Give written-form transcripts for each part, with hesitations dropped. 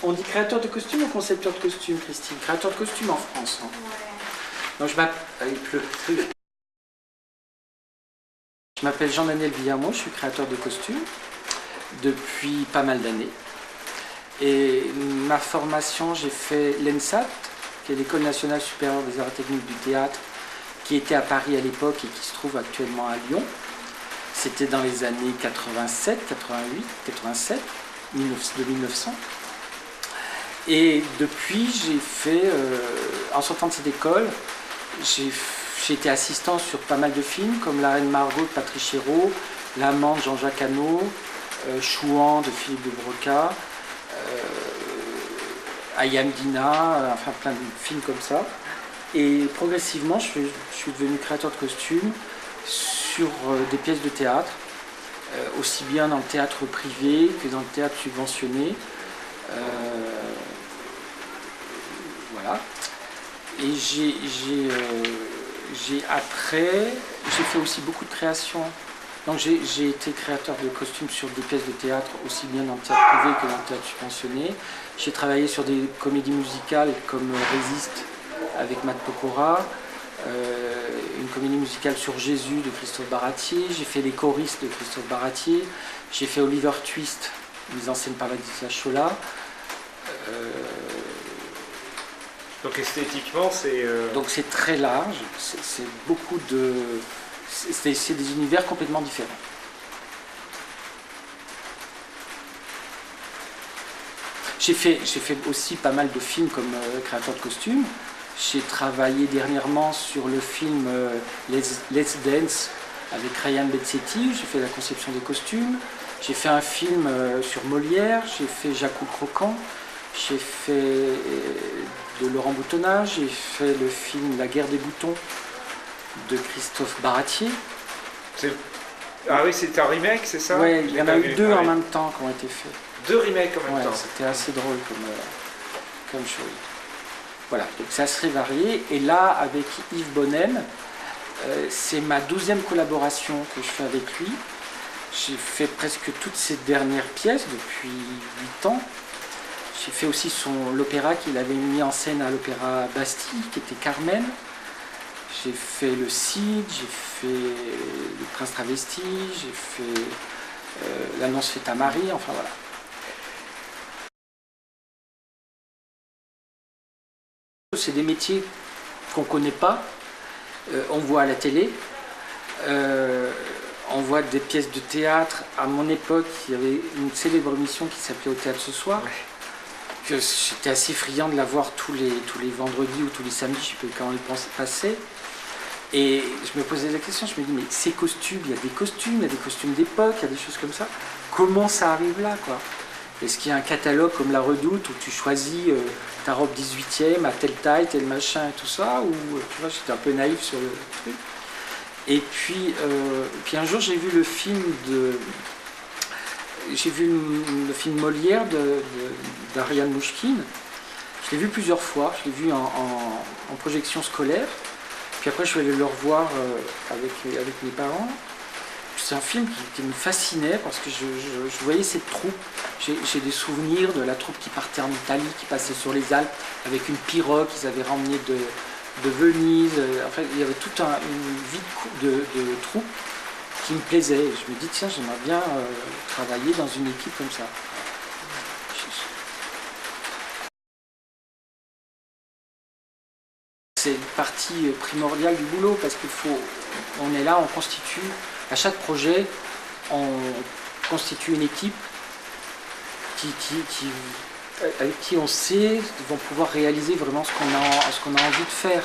On dit créateur de costumes ou concepteur de costumes, Christine? Créateur de costumes en France. Hein. Ouais. Donc je m'appelle Jean-Daniel Villamont, je suis créateur de costumes depuis pas mal d'années. Et ma formation, j'ai fait l'ENSAT, qui est l'École nationale supérieure des arts et techniques du théâtre, qui était à Paris à l'époque et qui se trouve actuellement à Lyon. C'était dans les années 87, 88, 87, de 1900. Et depuis, j'ai fait, en sortant de cette école, j'ai été assistant sur pas mal de films, comme La Reine Margot de Patrice Chéreau, L'Amant de Jean-Jacques Hano, Chouan de Philippe de Broca, Ayam Dina, enfin plein de films comme ça. Et progressivement, je suis devenu créateur de costumes sur des pièces de théâtre, aussi bien dans le théâtre privé que dans le théâtre subventionné. Voilà. Et j'ai fait aussi beaucoup de créations. Donc j'ai été créateur de costumes sur des pièces de théâtre, aussi bien dans le théâtre privé que dans le théâtre subventionné. J'ai travaillé sur des comédies musicales comme Résiste avec Matt Pokora, une comédie musicale sur Jésus de Christophe Baratier. J'ai fait Les choristes de Christophe Baratier. J'ai fait Oliver Twist, mise en scène par Ladislas Chola. Donc esthétiquement, c'est... Donc c'est très large, c'est beaucoup de... C'est des univers complètement différents. J'ai fait aussi pas mal de films comme créateur de costumes. J'ai travaillé dernièrement sur le film Let's Dance avec Ryan Bezzetti, j'ai fait la conception des costumes. J'ai fait un film sur Molière, j'ai fait Jacques le Croquant, j'ai fait de Laurent Boutonnat, j'ai fait le film La guerre des boutons de Christophe Baratier. Ah oui, c'est un remake, c'est ça? Oui, il y en a eu deux en même temps qui ont été faits. Deux remakes en même temps. C'était assez drôle comme chose. Voilà, donc c'est assez varié. Et là, avec Yves Bonnem, c'est ma 12e collaboration que je fais avec lui. J'ai fait presque toutes ces dernières pièces depuis 8 ans. J'ai fait aussi l'opéra qu'il avait mis en scène à l'Opéra Bastille, qui était Carmen. J'ai fait le Cid, j'ai fait le Prince Travesti, j'ai fait l'Annonce faite à Marie, enfin voilà. C'est des métiers qu'on ne connaît pas, on voit à la télé, on voit des pièces de théâtre. À mon époque, il y avait une célèbre émission qui s'appelait Au Théâtre ce soir. Ouais. J'étais assez friand de la voir tous les vendredis ou tous les samedis, je ne sais plus quand il passait. Et je me posais la question, je me dis, mais ces costumes, il y a des costumes d'époque, il y a des choses comme ça. Comment ça arrive là, quoi? Est-ce qu'il y a un catalogue comme La Redoute où tu choisis ta robe 18e à telle taille, tel machin et tout ça? Ou tu vois, j'étais un peu naïf sur le truc. Et puis un jour, j'ai vu le film Molière d'Ariane Mouchkine. Je l'ai vu plusieurs fois, je l'ai vu en projection scolaire. Puis après, je suis allé le revoir avec mes parents. C'est un film qui me fascinait parce que je voyais cette troupe. J'ai des souvenirs de la troupe qui partait en Italie, qui passait sur les Alpes avec une pirogue qu'ils avaient ramenée de Venise. Enfin, il y avait toute une vie de troupe qui me plaisait. Et je me dis, tiens, j'aimerais bien travailler dans une équipe comme ça. C'est une partie primordiale du boulot parce qu'on est là, on constitue, à chaque projet, on constitue une équipe avec qui on sait vont pouvoir réaliser vraiment ce qu'on a envie de faire.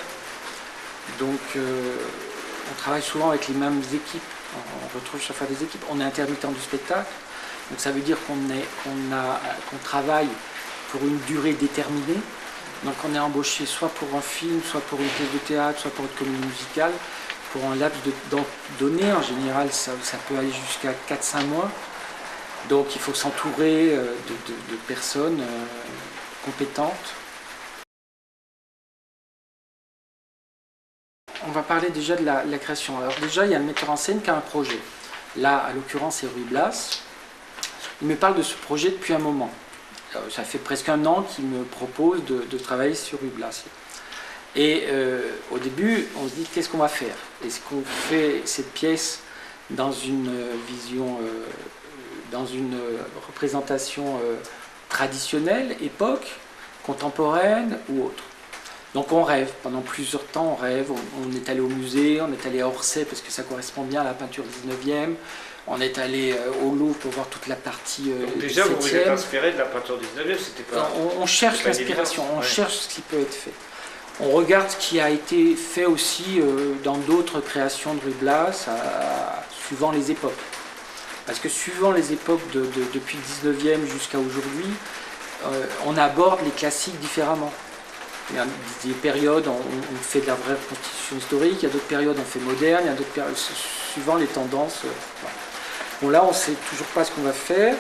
Donc on travaille souvent avec les mêmes équipes, on retrouve chaque fois des équipes, on est intermittent du spectacle, donc ça veut dire qu'on travaille pour une durée déterminée. Donc on est embauché soit pour un film, soit pour une pièce de théâtre, soit pour une comédie musicale, pour un laps de temps donné. En général, ça peut aller jusqu'à 4-5 mois. Donc il faut s'entourer de personnes compétentes. On va parler déjà de la création. Alors déjà, il y a le metteur en scène qui a un projet. Là, à l'occurrence, c'est Ruy Blas. Il me parle de ce projet depuis un moment. ça fait presque un an qu'il me propose de travailler sur Rublas. Et au début, on se dit qu'est-ce qu'on va faire? Est-ce qu'on fait cette pièce dans une vision, dans une représentation traditionnelle, époque, contemporaine ou autre? Donc on rêve, pendant plusieurs temps on rêve, on est allé au musée, on est allé à Orsay parce que ça correspond bien à la peinture 19e, on est allé au Louvre pour voir toute la partie Donc déjà 17e. vous vous êtes inspiré de la peinture 19e, c'était pas... On cherche l'inspiration, on cherche ce qui peut être fait. On regarde ce qui a été fait aussi dans d'autres créations de Rublas, suivant les époques. Parce que suivant les époques depuis le 19e jusqu'à aujourd'hui, on aborde les classiques différemment. Il y a des périodes, on fait de la vraie reconstitution historique, il y a d'autres périodes, on fait moderne, il y a d'autres périodes, suivant les tendances. Voilà. Bon, là, on ne sait toujours pas ce qu'on va faire.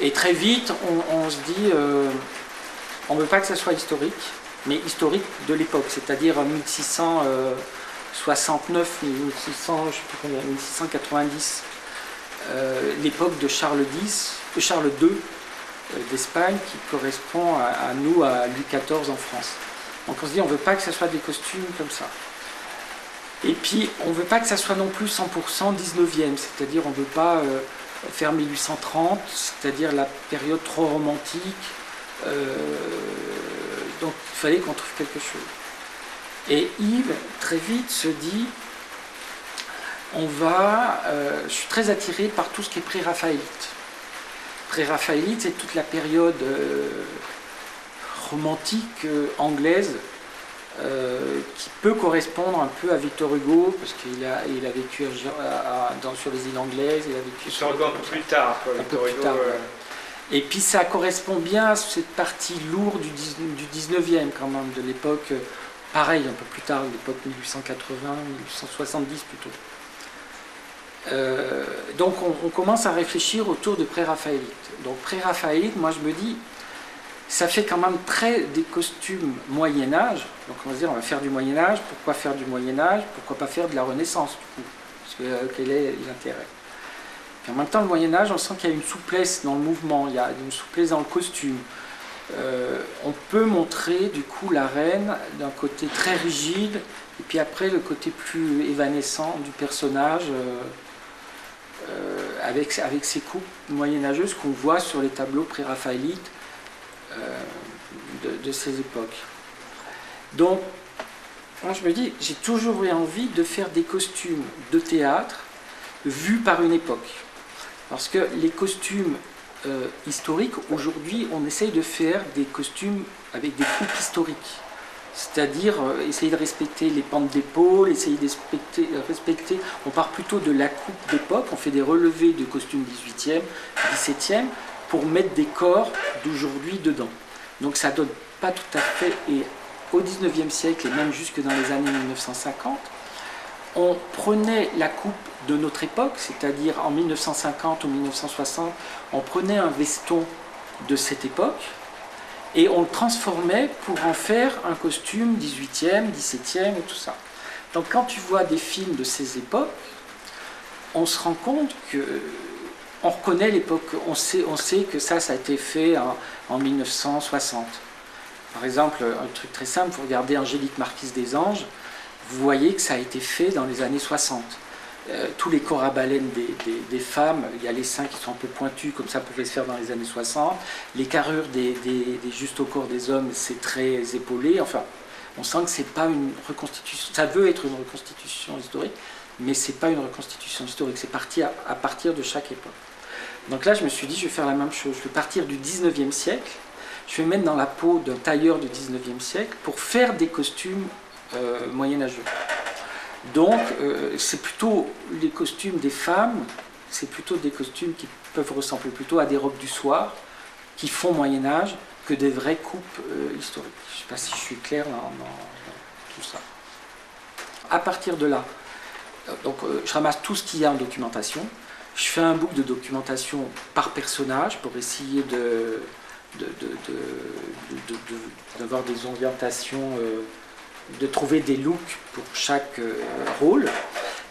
Et très vite, on se dit, on ne veut pas que ça soit historique, mais historique de l'époque, c'est-à-dire 1669, 1600, je sais plus combien, 1690, l'époque de Charles II d'Espagne, qui correspond à nous, à Louis XIV en France. Donc on se dit, on ne veut pas que ce soit des costumes comme ça. Et puis, on ne veut pas que ça soit non plus 100% 19e, c'est-à-dire on ne veut pas faire 1830, c'est-à-dire la période trop romantique. Donc il fallait qu'on trouve quelque chose. Et Yves, très vite, se dit, je suis très attiré par tout ce qui est pré-raphaélite. Pré-raphaélite, c'est toute la période romantique anglaise qui peut correspondre un peu à Victor Hugo, parce qu'il a vécu sur les îles anglaises, il a vécu sur un peu plus tard, quoi, Victor Hugo. Et puis ça correspond bien à cette partie lourde du 19e quand même, de l'époque, pareil, un peu plus tard, l'époque 1880, 1870 plutôt. Donc on commence à réfléchir autour de pré-raphaélite. Donc pré-raphaélite, moi je me dis, ça fait quand même très des costumes Moyen-Âge. Donc on va se dire, on va faire du Moyen-Âge. Pourquoi faire du Moyen-Âge? Pourquoi pas faire de la Renaissance du coup? Parce que quel est l'intérêt? En même temps, le Moyen-Âge, on sent qu'il y a une souplesse dans le mouvement, il y a une souplesse dans le costume. On peut montrer du coup la reine d'un côté très rigide, et puis après le côté plus évanescent du personnage, avec ses coupes moyenâgeuses qu'on voit sur les tableaux pré-raphaélites de ces époques. Donc, moi je me dis, j'ai toujours eu envie de faire des costumes de théâtre vus par une époque. Parce que les costumes historiques, aujourd'hui, on essaye de faire des costumes avec des coupes historiques. C'est-à-dire essayer de respecter les pentes d'épaule, essayer de respecter, on part plutôt de la coupe d'époque, on fait des relevés de costumes 18e, 17e, pour mettre des corps d'aujourd'hui dedans. Donc ça ne donne pas tout à fait, et au 19e siècle, et même jusque dans les années 1950, on prenait la coupe de notre époque, c'est-à-dire en 1950 ou 1960, on prenait un veston de cette époque, et on le transformait pour en faire un costume 18e, 17e et tout ça. Donc quand tu vois des films de ces époques, on se rend compte que on reconnaît l'époque, on sait que ça a été fait en 1960. Par exemple, un truc très simple, vous regardez Angélique Marquise des Anges, vous voyez que ça a été fait dans les années 60. Tous les corps à baleine des femmes, il y a les seins qui sont un peu pointus, comme ça pouvait se faire dans les années 60. Les carrures des juste au corps des hommes, c'est très épaulé. Enfin, on sent que c'est pas une reconstitution. Ça veut être une reconstitution historique, mais c'est pas une reconstitution historique. C'est parti à partir de chaque époque. Donc là, je me suis dit, je vais faire la même chose. Je vais partir du 19e siècle. Je vais me mettre dans la peau d'un tailleur du 19e siècle pour faire des costumes moyenâgeux. Donc, c'est plutôt les costumes des femmes, c'est plutôt des costumes qui peuvent ressembler plutôt à des robes du soir, qui font Moyen-Âge, que des vraies coupes historiques. Je ne sais pas si je suis clair dans tout ça. À partir de là, donc, je ramasse tout ce qu'il y a en documentation, je fais un book de documentation par personnage pour essayer d'avoir des orientations, de trouver des looks pour chaque rôle.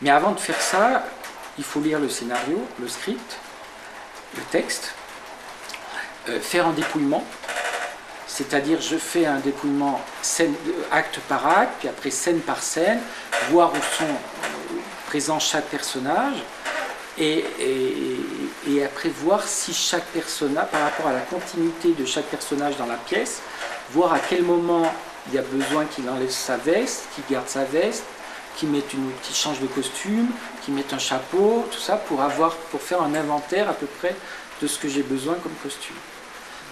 Mais avant de faire ça, il faut lire le scénario, le script, le texte. faire un dépouillement, c'est-à-dire je fais un dépouillement acte par acte, puis après scène par scène, voir où sont présents chaque personnage, et après voir si chaque personnage, par rapport à la continuité de chaque personnage dans la pièce, voir à quel moment il y a besoin qu'il enlève sa veste, qu'il garde sa veste, qu'il change de costume, qu'il mette un chapeau, tout ça pour faire un inventaire à peu près de ce que j'ai besoin comme costume.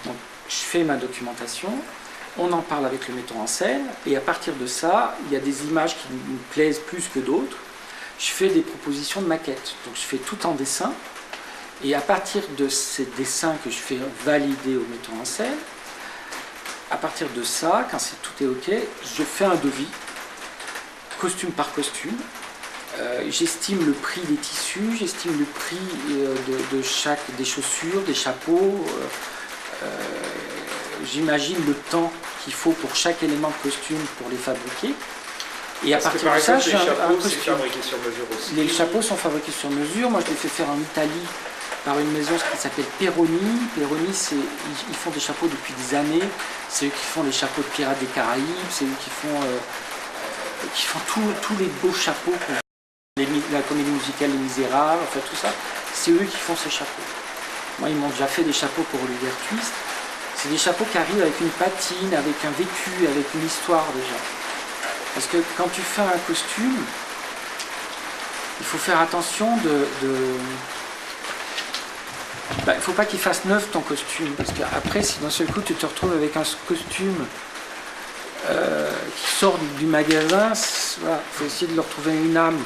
Donc je fais ma documentation, on en parle avec le metteur en scène, et à partir de ça, il y a des images qui me plaisent plus que d'autres. Je fais des propositions de maquettes, donc je fais tout en dessin, et à partir de ces dessins que je fais valider au metteur en scène, à partir de ça, quand tout est ok, je fais un devis, costume par costume. J'estime le prix des tissus, j'estime le prix des chaussures, des chapeaux. J'imagine le temps qu'il faut pour chaque élément de costume pour les fabriquer. Et à partir de ça, j'ai un costume. Les chapeaux sont fabriqués sur mesure. Moi, je les fais faire en Italie par une maison qui s'appelle Peroni. Peroni, ils font des chapeaux depuis des années. C'est eux qui font les chapeaux de Pirates des Caraïbes. C'est eux qui font tous les beaux chapeaux, la comédie musicale Les Misérables, enfin tout ça. C'est eux qui font ces chapeaux. Moi, ils m'ont déjà fait des chapeaux pour Oliver Twist. C'est des chapeaux qui arrivent avec une patine, avec un vécu, avec une histoire déjà. Parce que quand tu fais un costume, il faut faire attention il ne faut pas qu'il fasse neuf ton costume, parce qu'après, si d'un seul coup tu te retrouves avec un costume qui sort du magasin, il faut essayer de leur trouver une âme.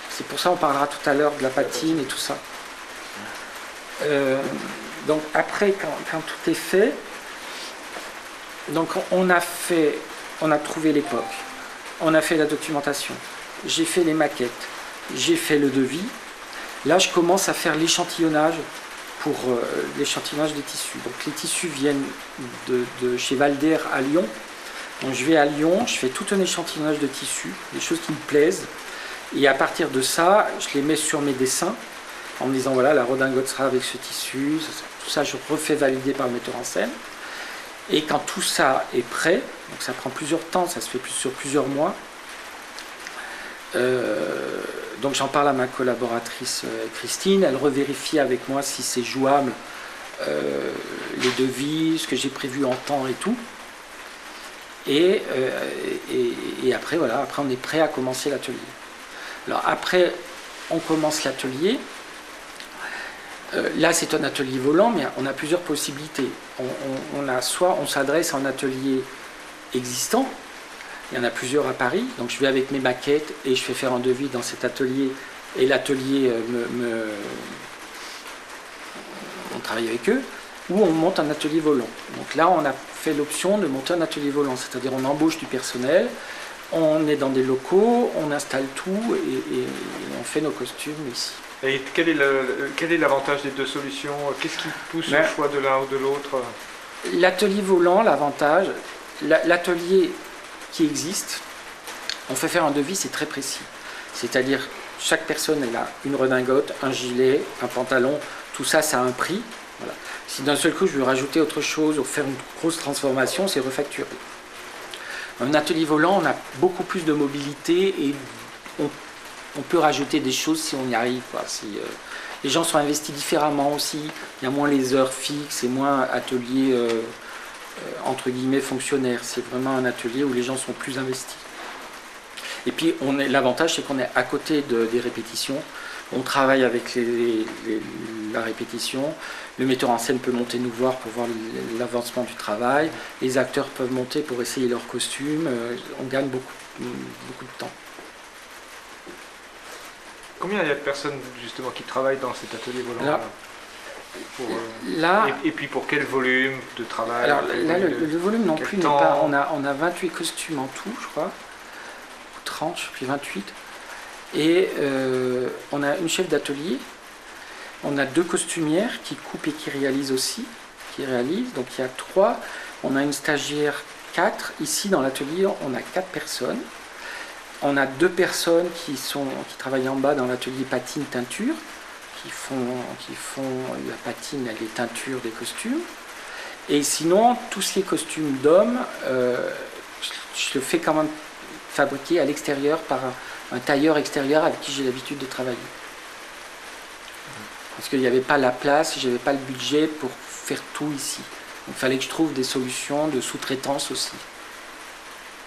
C'est pour ça qu'on parlera tout à l'heure de la patine et tout ça. Donc après, quand tout est fait, donc on a trouvé l'époque, on a fait la documentation, j'ai fait les maquettes, j'ai fait le devis. Là, je commence à faire l'échantillonnage pour l'échantillonnage des tissus. Donc les tissus viennent de chez Valder à Lyon. Donc je vais à Lyon, je fais tout un échantillonnage de tissus, des choses qui me plaisent. Et à partir de ça, je les mets sur mes dessins en me disant voilà, la redingote sera avec ce tissu. Tout ça, je refais valider par le metteur en scène. Et quand tout ça est prêt, donc ça prend plusieurs temps, ça se fait sur plusieurs mois. Donc j'en parle à ma collaboratrice Christine, elle revérifie avec moi si c'est jouable, les devis, ce que j'ai prévu en temps et tout. Et après, voilà, après on est prêt à commencer l'atelier. Alors après, on commence l'atelier. Là, c'est un atelier volant, mais on a plusieurs possibilités. Soit on s'adresse à un atelier existant, il y en a plusieurs à Paris, donc je vais avec mes maquettes et je fais faire un devis dans cet atelier, et l'atelier on travaille avec eux, ou on monte un atelier volant. Donc là, on a fait l'option de monter un atelier volant, c'est-à-dire on embauche du personnel, on est dans des locaux, on installe tout et on fait nos costumes ici. Et quel est l'avantage des deux solutions? Qu'est-ce qui pousse au choix de l'un ou de l'autre? L'atelier volant, l'avantage, l'atelier qui existe, on fait faire un devis, c'est très précis. C'est-à-dire, chaque personne elle a une redingote, un gilet, un pantalon, tout ça, ça a un prix. Voilà. Si d'un seul coup je veux rajouter autre chose ou faire une grosse transformation, c'est refacturé. Un atelier volant, on a beaucoup plus de mobilité et on peut rajouter des choses si on y arrive. Les gens sont investis différemment aussi, il y a moins les heures fixes et moins atelier entre guillemets fonctionnaire. C'est vraiment un atelier où les gens sont plus investis. Et puis l'avantage, c'est qu'on est à côté des répétitions. On travaille avec la répétition. Le metteur en scène peut monter nous voir pour voir l'avancement du travail. Les acteurs peuvent monter pour essayer leur costume. On gagne beaucoup de temps. Combien il y a de personnes justement qui travaillent dans cet atelier volant? Et puis pour quel volume de travail? Alors là, le volume non plus n'est pas... On a 28 costumes en tout, je crois. 30, puis 28. Et on a une chef d'atelier. On a 2 costumières qui coupent et qui réalisent aussi. Donc il y a 3. On a une stagiaire 4. Ici dans l'atelier, on a 4 personnes. On a 2 personnes qui travaillent en bas dans l'atelier patine-teinture, qui font la patine et les teintures des costumes. Et sinon, tout ce qui est costume d'homme, je le fais quand même fabriquer à l'extérieur par un tailleur extérieur avec qui j'ai l'habitude de travailler. Parce qu'il n'y avait pas la place, je n'avais pas le budget pour faire tout ici. Donc il fallait que je trouve des solutions de sous-traitance aussi.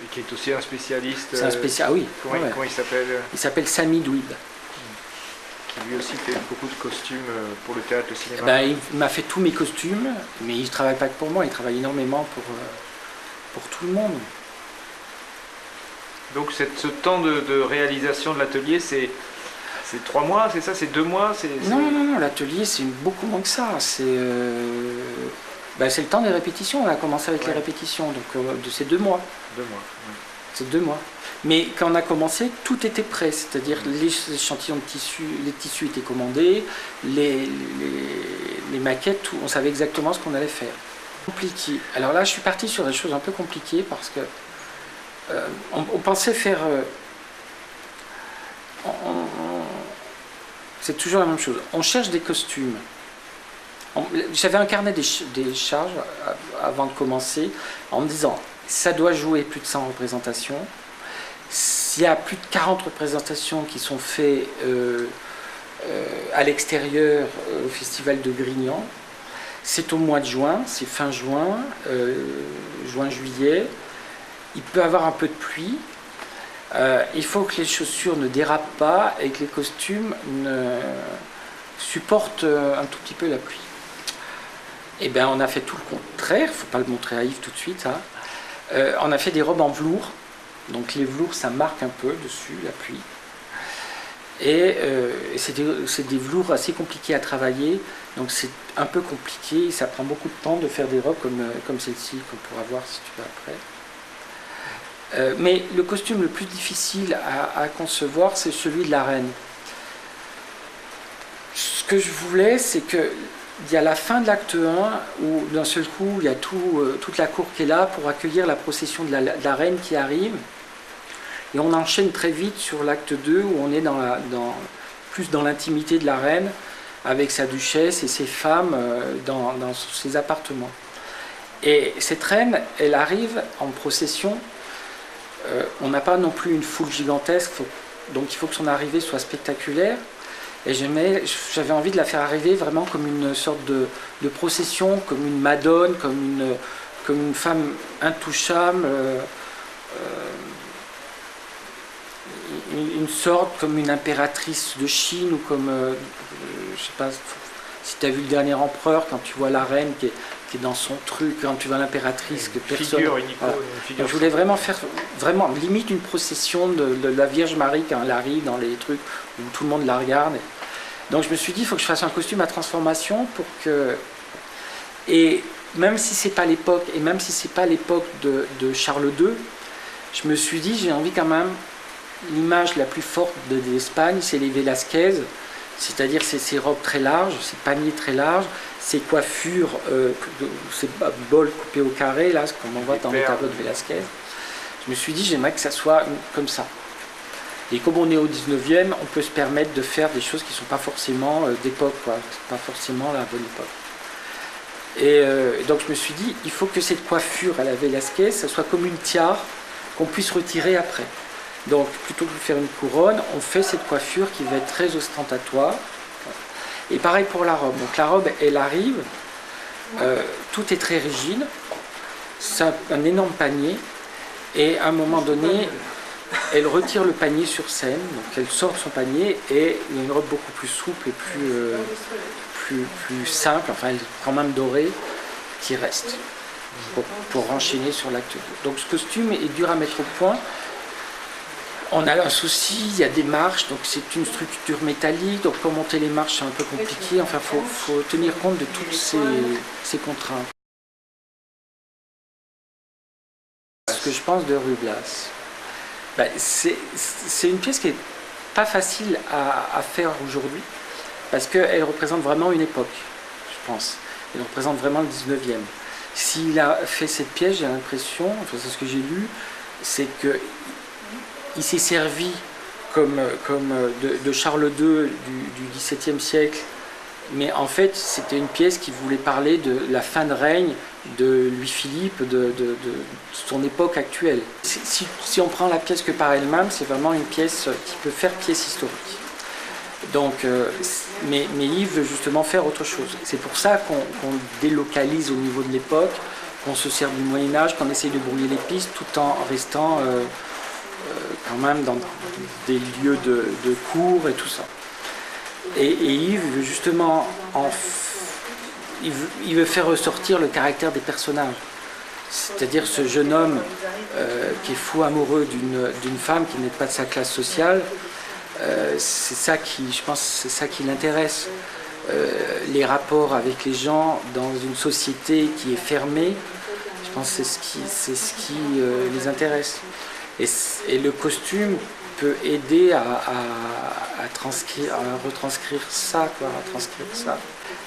Et qui est aussi un spécialiste. C'est un spécialiste, ah oui. Comment il s'appelle? Il s'appelle Samy Douib. Qui lui aussi fait beaucoup de costumes pour le théâtre, le cinéma. Il m'a fait tous mes costumes, mais il ne travaille pas que pour moi, il travaille énormément pour tout le monde. Donc ce temps de réalisation de l'atelier, c'est 3 mois, c'est ça? C'est 2 mois? Non, l'atelier c'est beaucoup moins que ça. C'est le temps des répétitions, on a commencé avec les répétitions, donc de ces 2 mois. 2 mois, oui. C'est 2 mois. Mais quand on a commencé, tout était prêt, c'est-à-dire les échantillons de tissus, les tissus étaient commandés, les maquettes, tout, on savait exactement ce qu'on allait faire. Compliqué. Alors là, je suis parti sur des choses un peu compliquées parce que on pensait faire... c'est toujours la même chose. On cherche des costumes. J'avais un carnet des charges avant de commencer en me disant ça doit jouer plus de 100 représentations. S'il y a plus de 40 représentations qui sont faites à l'extérieur au festival de Grignan, c'est au mois de juin, c'est fin juin, juin-juillet. Il peut y avoir un peu de pluie. Il faut que les chaussures ne dérapent pas et que les costumes supportent un tout petit peu la pluie. Et bien on a fait tout le contraire, il ne faut pas le montrer à Yves tout de suite. On a fait des robes en velours, donc les velours ça marque un peu dessus la pluie. Et c'est des velours assez compliqués à travailler, donc c'est un peu compliqué, ça prend beaucoup de temps de faire des robes comme celle-ci qu'on pourra voir si tu veux après. Mais le costume le plus difficile à concevoir, c'est celui de la reine. Ce que je voulais, c'est qu'il y a la fin de l'acte 1, où d'un seul coup, il y a toute la cour qui est là pour accueillir la procession de la reine qui arrive. Et on enchaîne très vite sur l'acte 2, où on est plus dans l'intimité de la reine, avec sa duchesse et ses femmes dans ses appartements. Et cette reine, elle arrive en procession. On n'a pas non plus une foule gigantesque, donc il faut que son arrivée soit spectaculaire. Et j'avais envie de la faire arriver vraiment comme une sorte de procession, comme une madone, comme une femme intouchable, une sorte comme une impératrice de Chine, ou comme, je sais pas si tu as vu le dernier empereur, quand tu vois la reine qui est dans son truc, quand tu vois l'impératrice, que personne... Figure, une icône, une figure. Donc, je voulais vraiment faire, limite une procession de la Vierge Marie quand elle arrive dans les trucs où tout le monde la regarde. Donc je me suis dit, il faut que je fasse un costume à transformation pour que... Et même si c'est pas l'époque, et même si c'est pas l'époque de Charles II, je me suis dit, j'ai envie quand même, l'image la plus forte de l'Espagne, c'est les Velázquez, c'est-à-dire ces robes très larges, ces paniers très larges, ces coiffures, ces bols coupés au carré, là, comme on voit dans le tableau de Velázquez. Je me suis dit, j'aimerais que ça soit comme ça. Et comme on est au 19e, on peut se permettre de faire des choses qui ne sont pas forcément d'époque, pas forcément la bonne époque. Et donc je me suis dit, il faut que cette coiffure à la Velázquez, ça soit comme une tiare qu'on puisse retirer après. Donc plutôt que de faire une couronne, on fait cette coiffure qui va être très ostentatoire. Et pareil pour la robe. Donc la robe, elle arrive, tout est très rigide, c'est un énorme panier, et à un moment donné, elle retire le panier sur scène, donc elle sort de son panier, et il y a une robe beaucoup plus souple et plus simple, enfin elle est quand même dorée, qui reste pour enchaîner sur l'acte 2. Donc ce costume est dur à mettre au point. On a un souci, il y a des marches, donc c'est une structure métallique, donc pour monter les marches c'est un peu compliqué, enfin il faut tenir compte de toutes ces contraintes. Ce que je pense de Ruy Blas, c'est une pièce qui n'est pas facile à faire aujourd'hui, parce qu'elle représente vraiment une époque, je pense. Elle représente vraiment le 19e. S'il a fait cette pièce, j'ai l'impression, enfin c'est ce que j'ai lu, c'est qu'il s'est servi comme de Charles II du XVIIe siècle, mais en fait c'était une pièce qui voulait parler de la fin de règne Louis-Philippe, de son époque actuelle. Si on prend la pièce que par elle-même, c'est vraiment une pièce qui peut faire pièce historique. Donc, mais Yves veut justement faire autre chose. C'est pour ça qu'on délocalise au niveau de l'époque, qu'on se sert du Moyen-Âge, qu'on essaye de brouiller les pistes tout en restant quand même dans des lieux de cours et tout ça. Et Yves veut justement il veut faire ressortir le caractère des personnages. C'est-à-dire ce jeune homme qui est fou amoureux d'une femme qui n'est pas de sa classe sociale, c'est ça qui, je pense, c'est ça qui l'intéresse. Les rapports avec les gens dans une société qui est fermée, je pense que c'est ce qui les intéresse. Et le costume peut aider à retranscrire ça, quoi, à transcrire ça.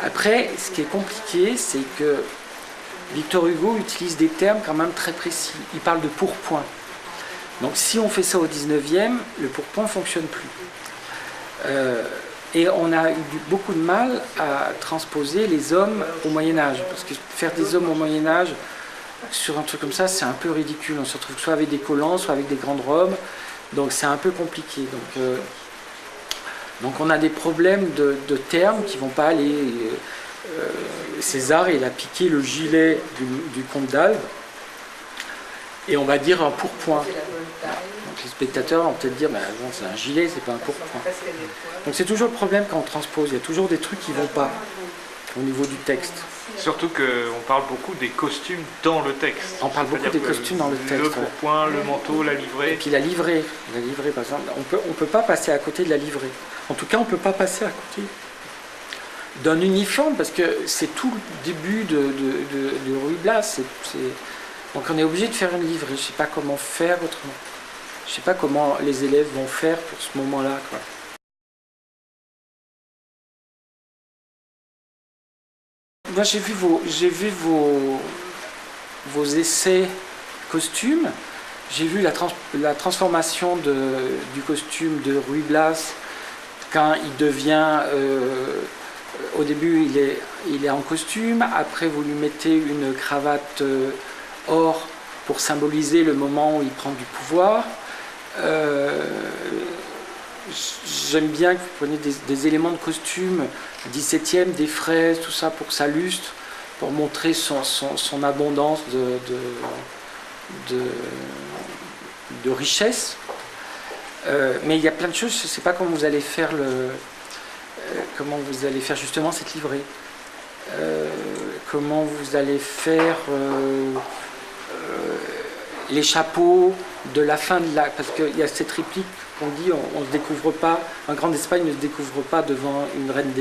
Après, ce qui est compliqué, c'est que Victor Hugo utilise des termes quand même très précis. Il parle de pourpoint. Donc si on fait ça au 19e, le pourpoint ne fonctionne plus. Et on a eu beaucoup de mal à transposer les hommes au Moyen-Âge. Parce que faire des hommes au Moyen-Âge, sur un truc comme ça, c'est un peu ridicule. On se retrouve soit avec des collants, soit avec des grandes robes. Donc c'est un peu compliqué. Donc on a des problèmes de termes qui ne vont pas aller. César, il a piqué le gilet du comte d'Albe, et on va dire un pourpoint. Donc les spectateurs vont peut-être dire, bon, c'est un gilet, c'est pas un pourpoint. Donc c'est toujours le problème quand on transpose, il y a toujours des trucs qui ne vont pas au niveau du texte. Surtout qu'on parle beaucoup des costumes dans le texte. On parle beaucoup des costumes dans le texte. Le pourpoint, le manteau, la livrée. Et puis la livrée par exemple, on peut pas passer à côté de la livrée. En tout cas, on ne peut pas passer à côté d'un uniforme, parce que c'est tout le début de Ruy Blas. Donc on est obligé de faire une livrée. Je ne sais pas comment faire autrement. Je ne sais pas comment les élèves vont faire pour ce moment-là, quoi. Moi, j'ai vu vos essais costumes. J'ai vu la transformation du costume de Ruy Blas quand il devient... au début, il est en costume. Après, vous lui mettez une cravate or pour symboliser le moment où il prend du pouvoir. J'aime bien que vous preniez des éléments de costume 17e, des fraises, tout ça, pour que ça lustre, pour montrer son abondance de richesse. Mais il y a plein de choses, je ne sais pas comment vous allez faire justement cette livrée. Comment vous allez faire les chapeaux de la fin de la... Parce qu'il y a cette réplique qu'on dit, on ne se découvre pas, un grand d'Espagne ne se découvre pas devant une reine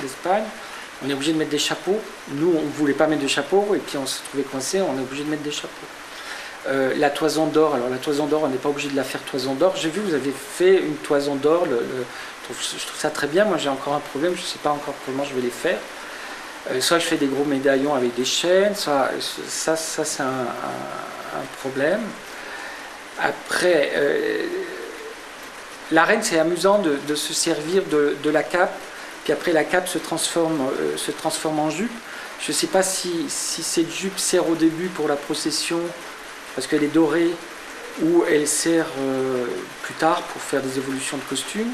d'Espagne. On est obligé de mettre des chapeaux. Nous, on ne voulait pas mettre de chapeaux, et puis on se trouvait coincé, on est obligé de mettre des chapeaux. La toison d'or, alors la toison d'or, on n'est pas obligé de la faire toison d'or. J'ai vu, vous avez fait une toison d'or, je trouve ça très bien. Moi, j'ai encore un problème, je ne sais pas encore comment je vais les faire. Soit je fais des gros médaillons avec des chaînes, soit ça c'est un problème. Après, la reine, c'est amusant de se servir de la cape, puis après la cape se transforme en jupe. Je ne sais pas si cette jupe sert au début pour la procession, parce qu'elle est dorée, ou elle sert plus tard pour faire des évolutions de costumes.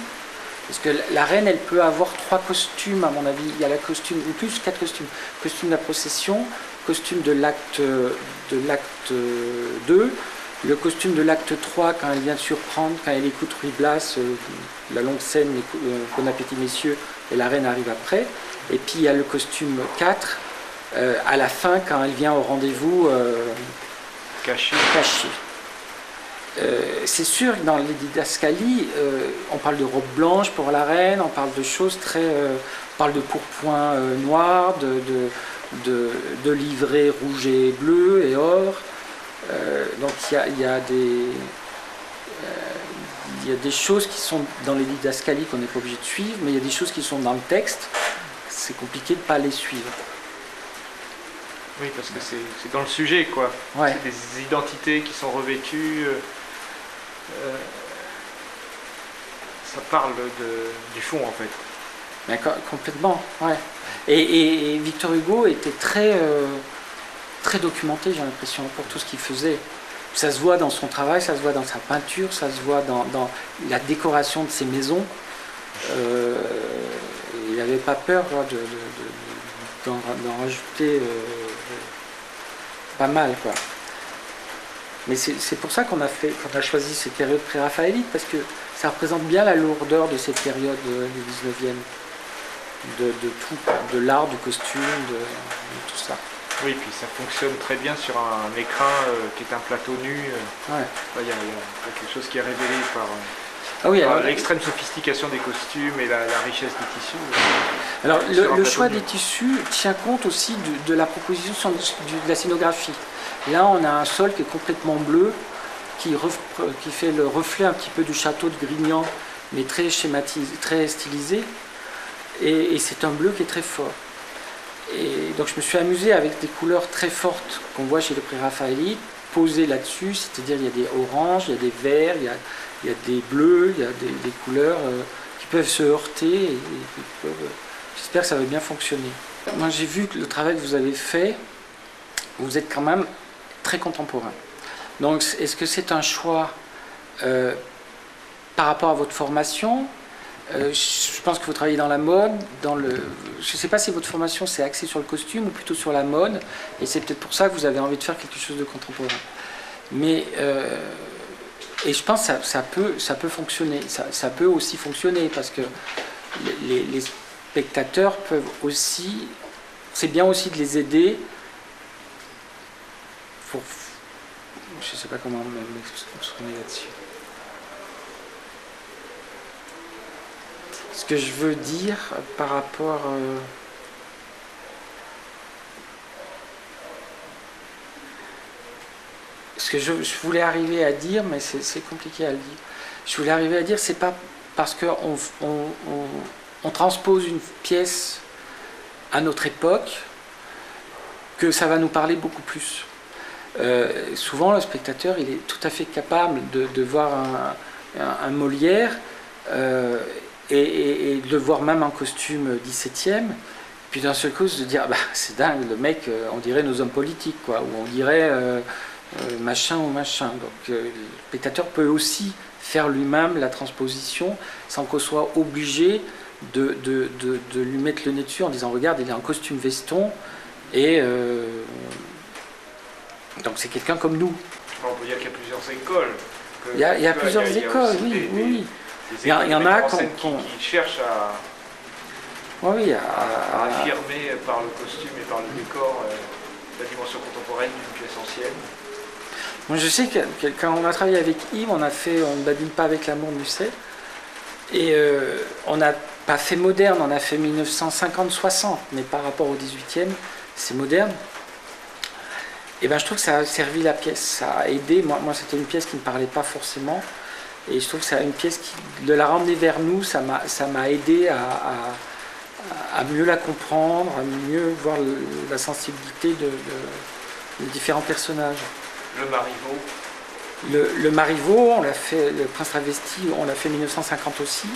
Parce que la reine, elle peut avoir 3 costumes, à mon avis. Il y a la costume, ou plus 4 costumes. Costume de la procession, costume de l'acte 2, le costume de l'acte 3 quand elle vient de surprendre, quand elle écoute Ruy Blas, la longue scène, Bon appétit messieurs, et la reine arrive après. Et puis il y a le costume 4, à la fin, quand elle vient au rendez-vous caché. C'est sûr que dans les didascalies, on parle de robe blanche pour la reine, on parle de choses très... on parle de pourpoint noir, de livrée rouge et bleu et or. Donc il y a des choses qui sont dans les didascalies qu'on n'est pas obligé de suivre, mais il y a des choses qui sont dans le texte, c'est compliqué de ne pas les suivre. Oui, parce que c'est dans le sujet, quoi. Ouais. C'est des identités qui sont revêtues. Ça parle du fond, en fait. Mais complètement, ouais. Et Victor Hugo était très... très documenté, j'ai l'impression, pour tout ce qu'il faisait. Ça se voit dans son travail, ça se voit dans sa peinture, ça se voit dans la décoration de ses maisons. Il n'avait pas peur d'en rajouter pas mal, quoi. Mais c'est pour ça qu'on a choisi cette période pré-raphaélite, parce que ça représente bien la lourdeur de cette période du 19e, de tout, de l'art, du costume, de tout ça. Oui, puis ça fonctionne très bien sur un écrin qui est un plateau nu. Ouais. Il y a quelque chose qui est révélé par l'extrême sophistication des costumes et la richesse des tissus. Alors le choix des tissus tient compte aussi de la proposition de la scénographie. Là, on a un sol qui est complètement bleu, qui fait le reflet un petit peu du château de Grignan, mais très schématisé, très stylisé. Et c'est un bleu qui est très fort. Et donc je me suis amusé avec des couleurs très fortes qu'on voit chez les pré-raphaélites, posées là-dessus, c'est-à-dire il y a des oranges, il y a des verts, il y a des bleus, il y a des couleurs qui peuvent se heurter. J'espère que ça va bien fonctionner. Moi j'ai vu que le travail que vous avez fait, vous êtes quand même très contemporain. Donc est-ce que c'est un choix par rapport à votre formation? Je pense que vous travaillez dans la mode, je ne sais pas si votre formation s'est axée sur le costume ou plutôt sur la mode, et c'est peut-être pour ça que vous avez envie de faire quelque chose de contemporain. Mais, et je pense que ça peut fonctionner, ça peut aussi fonctionner, parce que les spectateurs peuvent aussi, c'est bien aussi de les aider pour, je ne sais pas comment m'exprimer là-dessus. Ce que je veux dire par rapport... ce que je voulais arriver à dire, mais c'est compliqué à le dire. Je voulais arriver à dire, c'est pas parce qu'on on transpose une pièce à notre époque que ça va nous parler beaucoup plus. Souvent, le spectateur, il est tout à fait capable de voir un Molière et de le voir même en costume 17e, puis d'un seul coup se dire bah, c'est dingue, le mec, on dirait nos hommes politiques, quoi, ou on dirait machin ou machin. Donc le spectateur peut aussi faire lui-même la transposition sans qu'on soit obligé de lui mettre le nez dessus en disant regarde, il est en costume veston et donc c'est quelqu'un comme nous. On peut dire qu'il y a plusieurs écoles. Il y a plusieurs écoles, oui. Il y en a qui cherchent à affirmer par le costume et par le décor la dimension contemporaine d'une pièce ancienne. Moi, je sais que quand on a travaillé avec Yves, on ne badine pas avec l'amour Musset, et on n'a pas fait moderne, on a fait 1950-60, mais par rapport au 18e, c'est moderne. Et ben, je trouve que ça a servi la pièce, ça a aidé. Moi c'était une pièce qui ne me parlait pas forcément, et je trouve que c'est une pièce de la ramener vers nous, ça m'a aidé à mieux la comprendre, à mieux voir la sensibilité des différents personnages. Le Marivaux. Le Marivaux, on l'a fait, le Prince Travesti, on l'a fait en 1950 aussi,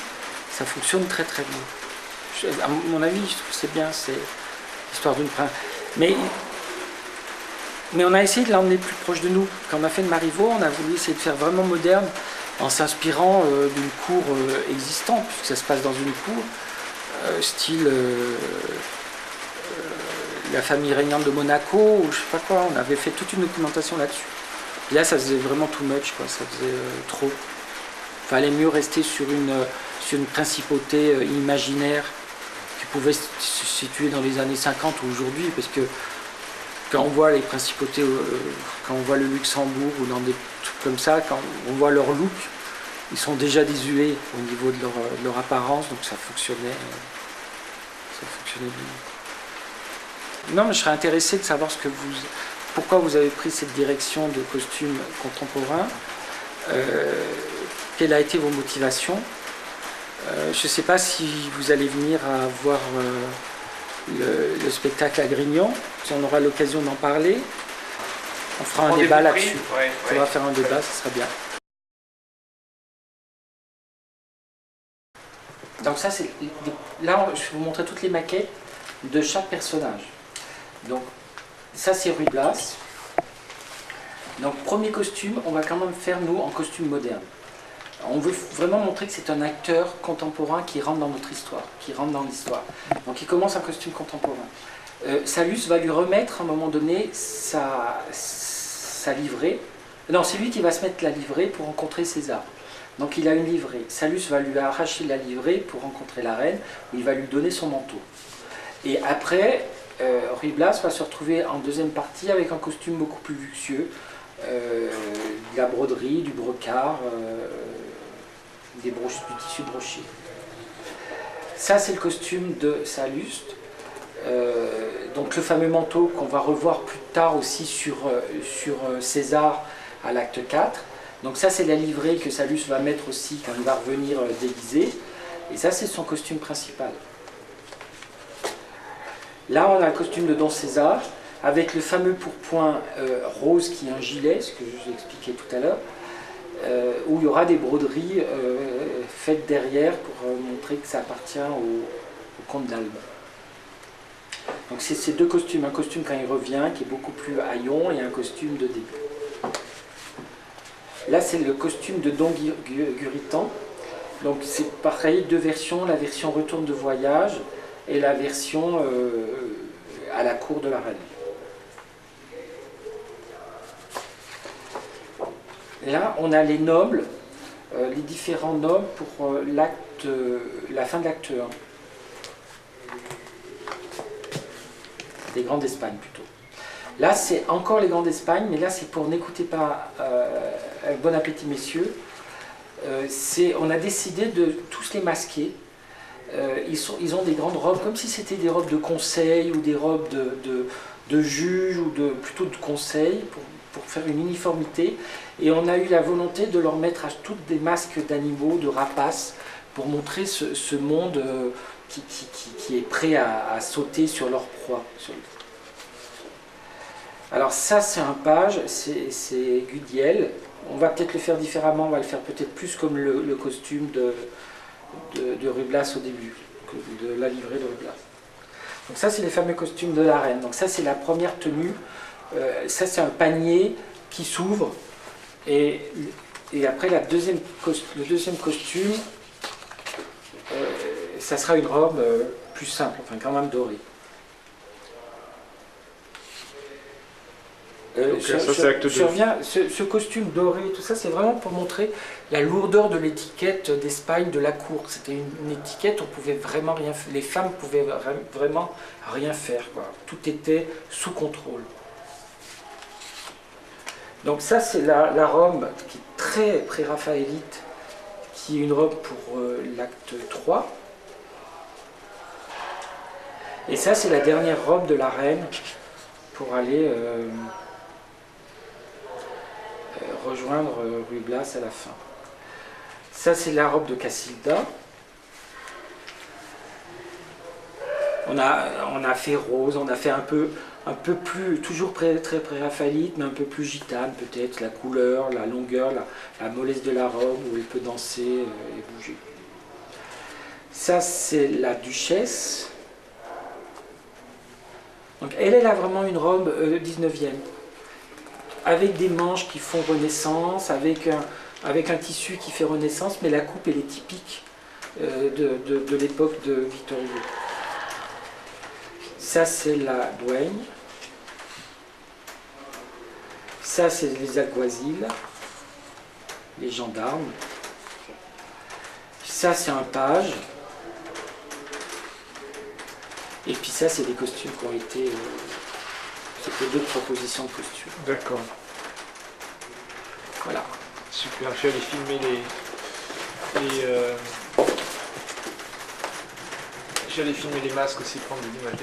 ça fonctionne très très bien. À mon avis, je trouve que c'est bien, c'est l'histoire d'une princesse. Mais on a essayé de l'emmener plus proche de nous. Quand on a fait le Marivaux, on a voulu essayer de faire vraiment moderne en s'inspirant d'une cour existante, puisque ça se passe dans une cour, style la famille régnante de Monaco, ou je sais pas quoi. On avait fait toute une documentation là-dessus. Et là, ça faisait vraiment too much, quoi. Ça faisait trop. Il fallait mieux rester sur une principauté imaginaire qui pouvait se situer dans les années 50 ou aujourd'hui, parce que quand on voit les principautés, quand on voit le Luxembourg ou dans des trucs comme ça, quand on voit leur look, ils sont déjà désuets au niveau de leur apparence, donc ça fonctionnait bien. Non, mais je serais intéressé de savoir pourquoi vous avez pris cette direction de costume contemporain, quelles a été vos motivations. Je ne sais pas si vous allez venir à voir le spectacle à Grignan, si on aura l'occasion d'en parler. On fera un débat là-dessus. On va faire un débat, ce serait bien. Donc ça, là, je vais vous montrer toutes les maquettes de chaque personnage. Donc, Ça c'est Ruy Blas. Donc premier costume, on va quand même faire nous en costume moderne. On veut vraiment montrer que c'est un acteur contemporain qui rentre dans notre histoire, qui rentre dans l'histoire. Donc il commence en costume contemporain. Sallust va lui remettre à un moment donné sa livrée. Non, c'est lui qui va se mettre la livrée pour rencontrer César. Donc il a une livrée. Sallust va lui arracher la livrée pour rencontrer la reine, où il va lui donner son manteau. Et après, Ruy Blas va se retrouver en deuxième partie avec un costume beaucoup plus luxueux, de la broderie, du brocart, du tissu broché. Ça c'est le costume de Sallust. Donc le fameux manteau qu'on va revoir plus tard aussi sur César à l'acte 4. Donc ça c'est la livrée que Sallust va mettre aussi quand il va revenir déguisé. Et ça c'est son costume principal. Là on a le costume de Don César avec le fameux pourpoint rose qui est un gilet, ce que je vous expliquais tout à l'heure, où il y aura des broderies faites derrière pour montrer que ça appartient au comte d'Albe. Donc c'est ces deux costumes, un costume quand il revient qui est beaucoup plus haillon et un costume de début. Là c'est le costume de Don Guritan. Donc c'est pareil, deux versions, la version retourne de voyage et la version à la cour de la reine. Là on a les nobles, les différents nobles pour la fin de l'acte 1. Les Grands d'Espagne plutôt. Là c'est encore les Grands d'Espagne, mais là c'est pour n'écoutez pas bon appétit messieurs. On a décidé de tous les masquer. Ils ont des grandes robes, comme si c'était des robes de conseil ou des robes de juge ou plutôt de conseil pour faire une uniformité. Et on a eu la volonté de leur mettre à toutes des masques d'animaux, de rapaces, pour montrer ce monde qui est prêt à sauter sur leur proie. Alors ça c'est un page, c'est Gudiel. On va peut-être le faire différemment, on va le faire peut-être plus comme le costume de Ruy Blas au début, de la livrée de Ruy Blas. Donc ça c'est les fameux costumes de la reine. Donc ça c'est la première tenue. Ça c'est un panier qui s'ouvre et après le deuxième costume, ça sera une robe plus simple, enfin quand même dorée. Je reviens, ce costume doré, tout ça, c'est vraiment pour montrer la lourdeur de l'étiquette d'Espagne de la cour. C'était une étiquette, on pouvait vraiment rien faire, les femmes pouvaient vraiment rien faire, quoi. Tout était sous contrôle. Donc ça, c'est la robe qui est très pré-raphaélite, qui est une robe pour l'acte 3. Et ça, c'est la dernière robe de la reine pour aller rejoindre Ruy Blas à la fin. Ça, c'est la robe de Casilda. On a fait rose, on a fait un peu plus, toujours très pré-raphaélite, mais un peu plus gitane, peut-être, la couleur, la longueur, la mollesse de la robe, où elle peut danser et bouger. Ça, c'est la duchesse. Donc, elle a vraiment une robe 19e, avec des manches qui font Renaissance, avec un tissu qui fait Renaissance, mais la coupe, elle est typique de l'époque de Victor Hugo. Ça, c'est la douaine. Ça, c'est les alguazils, les gendarmes. Ça, c'est un page. Et puis ça, c'est des costumes qui ont été... C'était d'autres propositions de costumes. D'accord. Voilà. Super, je suis allé filmer les masques aussi, prendre des images.